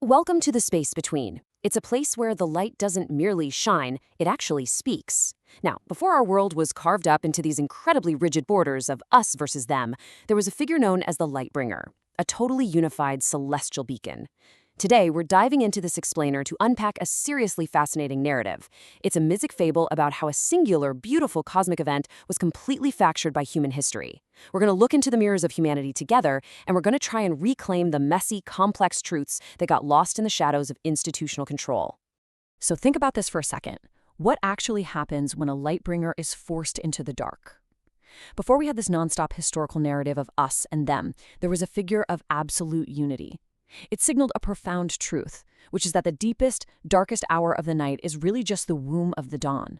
Welcome to the space between. It's a place where the light doesn't merely shine, it actually speaks. Now, before our world was carved up into these incredibly rigid borders of us versus them, there was a figure known as the Lightbringer, a totally unified celestial beacon. Today, we're diving into this explainer to unpack a seriously fascinating narrative. It's a mythic fable about how a singular, beautiful cosmic event was completely fractured by human history. We're going to look into the mirrors of humanity together, and we're going to try and reclaim the messy, complex truths that got lost in the shadows of institutional control. So think about this for a second. What actually happens when a lightbringer is forced into the dark? Before we had this nonstop historical narrative of us and them, there was a figure of absolute unity. It signaled a profound truth, which is that the deepest, darkest hour of the night is really just the womb of the dawn.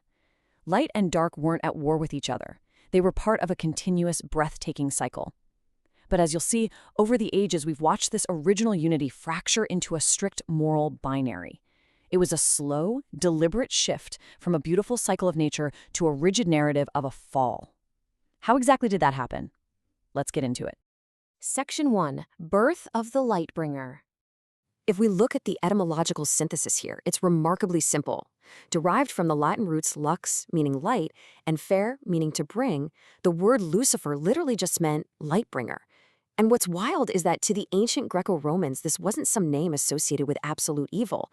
Light and dark weren't at war with each other. They were part of a continuous, breathtaking cycle. But as you'll see, over the ages, we've watched this original unity fracture into a strict moral binary. It was a slow, deliberate shift from a beautiful cycle of nature to a rigid narrative of a fall. How exactly did that happen? Let's get into it. Section 1. Birth of the Lightbringer. If we look at the etymological synthesis here, it's remarkably simple. Derived from the Latin roots lux, meaning light, and fer, meaning to bring, the word Lucifer literally just meant lightbringer. And what's wild is that to the ancient Greco-Romans, this wasn't some name associated with absolute evil.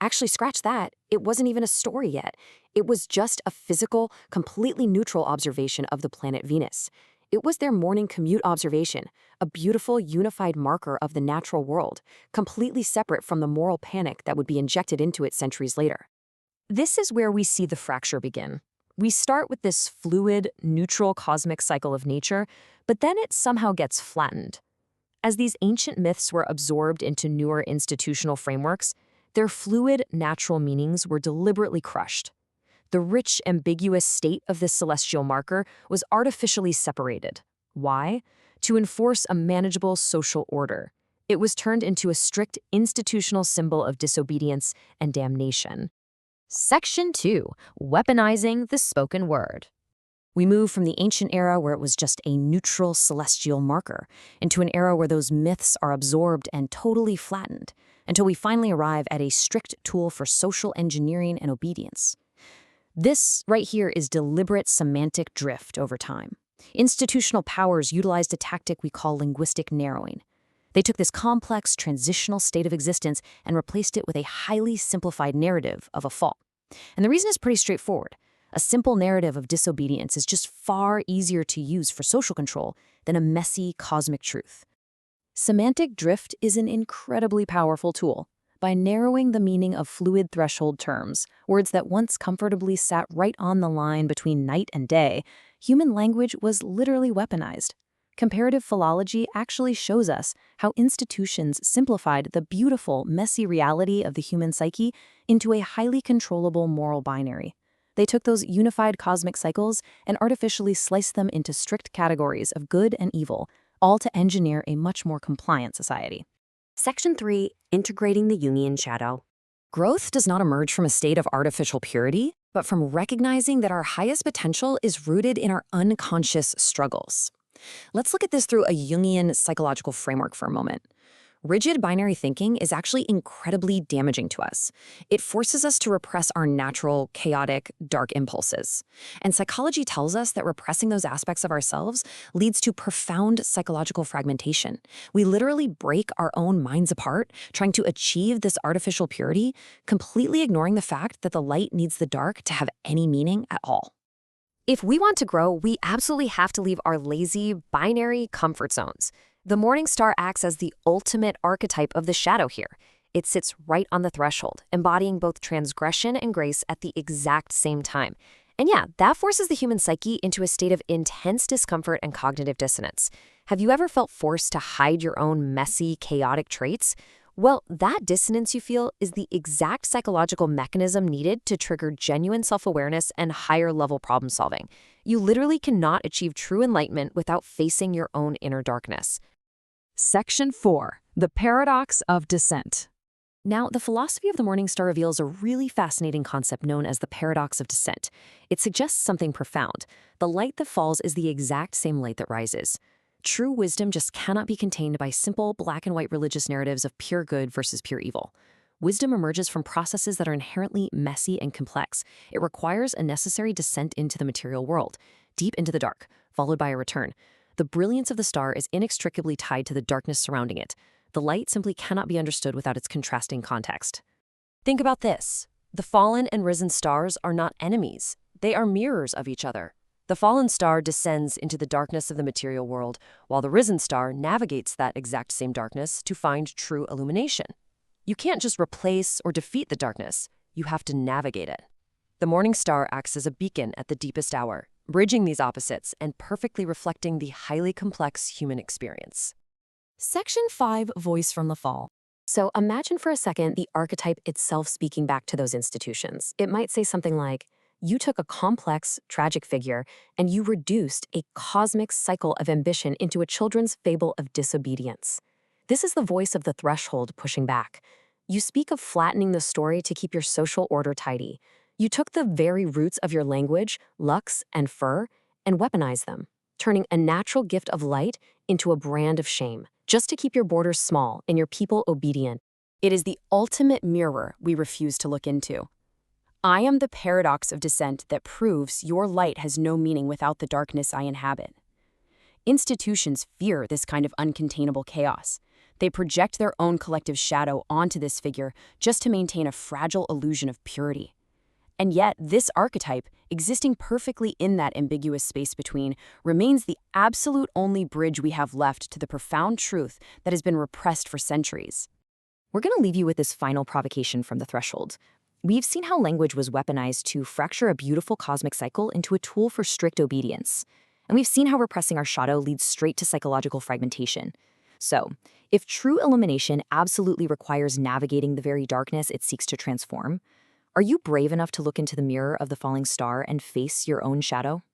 Actually, scratch that, it wasn't even a story yet. It was just a physical, completely neutral observation of the planet Venus. It was their morning commute observation, a beautiful, unified marker of the natural world, completely separate from the moral panic that would be injected into it centuries later. This is where we see the fracture begin. We start with this fluid, neutral cosmic cycle of nature, but then it somehow gets flattened. As these ancient myths were absorbed into newer institutional frameworks, their fluid, natural meanings were deliberately crushed. The rich, ambiguous state of this celestial marker was artificially separated. Why? To enforce a manageable social order. It was turned into a strict institutional symbol of disobedience and damnation. Section 2. Weaponizing the spoken word. We move from the ancient era where it was just a neutral celestial marker into an era where those myths are absorbed and totally flattened, until we finally arrive at a strict tool for social engineering and obedience. This right here is deliberate semantic drift over time. Institutional powers utilized a tactic we call linguistic narrowing. They took this complex transitional state of existence and replaced it with a highly simplified narrative of a fall. And the reason is pretty straightforward. A simple narrative of disobedience is just far easier to use for social control than a messy cosmic truth. Semantic drift is an incredibly powerful tool. By narrowing the meaning of fluid threshold terms, words that once comfortably sat right on the line between night and day, human language was literally weaponized. Comparative philology actually shows us how institutions simplified the beautiful, messy reality of the human psyche into a highly controllable moral binary. They took those unified cosmic cycles and artificially sliced them into strict categories of good and evil, all to engineer a much more compliant society. Section 3. Integrating the Jungian shadow. Growth does not emerge from a state of artificial purity, but from recognizing that our highest potential is rooted in our unconscious struggles. Let's look at this through a Jungian psychological framework for a moment. Rigid binary thinking is actually incredibly damaging to us. It forces us to repress our natural, chaotic, dark impulses. And psychology tells us that repressing those aspects of ourselves leads to profound psychological fragmentation. We literally break our own minds apart, trying to achieve this artificial purity, completely ignoring the fact that the light needs the dark to have any meaning at all. If we want to grow, we absolutely have to leave our lazy, binary comfort zones. The morning star acts as the ultimate archetype of the shadow here. It sits right on the threshold, embodying both transgression and grace at the exact same time. And yeah, that forces the human psyche into a state of intense discomfort and cognitive dissonance. Have you ever felt forced to hide your own messy, chaotic traits? Well, that dissonance you feel is the exact psychological mechanism needed to trigger genuine self-awareness and higher-level problem solving. You literally cannot achieve true enlightenment without facing your own inner darkness. Section 4. The paradox of descent. Now, the philosophy of the morning star reveals a really fascinating concept known as the paradox of descent. It suggests something profound. The light that falls is the exact same light that rises. True wisdom just cannot be contained by simple black and white religious narratives of pure good versus pure evil. Wisdom emerges from processes that are inherently messy and complex. It requires a necessary descent into the material world, deep into the dark, followed by a return. The brilliance of the star is inextricably tied to the darkness surrounding it. The light simply cannot be understood without its contrasting context. Think about this. The fallen and risen stars are not enemies. They are mirrors of each other. The fallen star descends into the darkness of the material world, while the risen star navigates that exact same darkness to find true illumination. You can't just replace or defeat the darkness. You have to navigate it. The morning star acts as a beacon at the deepest hour, bridging these opposites and perfectly reflecting the highly complex human experience. Section 5, Voice from the Fall. So imagine for a second the archetype itself speaking back to those institutions. It might say something like, you took a complex, tragic figure, and you reduced a cosmic cycle of ambition into a children's fable of disobedience. This is the voice of the threshold pushing back. You speak of flattening the story to keep your social order tidy. You took the very roots of your language, lux and fur, and weaponized them, turning a natural gift of light into a brand of shame, just to keep your borders small and your people obedient. It is the ultimate mirror we refuse to look into. I am the paradox of dissent that proves your light has no meaning without the darkness I inhabit. Institutions fear this kind of uncontainable chaos. They project their own collective shadow onto this figure just to maintain a fragile illusion of purity. And yet, this archetype, existing perfectly in that ambiguous space between, remains the absolute only bridge we have left to the profound truth that has been repressed for centuries. We're going to leave you with this final provocation from the threshold. We've seen how language was weaponized to fracture a beautiful cosmic cycle into a tool for strict obedience. And we've seen how repressing our shadow leads straight to psychological fragmentation. So, if true illumination absolutely requires navigating the very darkness it seeks to transform, are you brave enough to look into the mirror of the falling star and face your own shadow?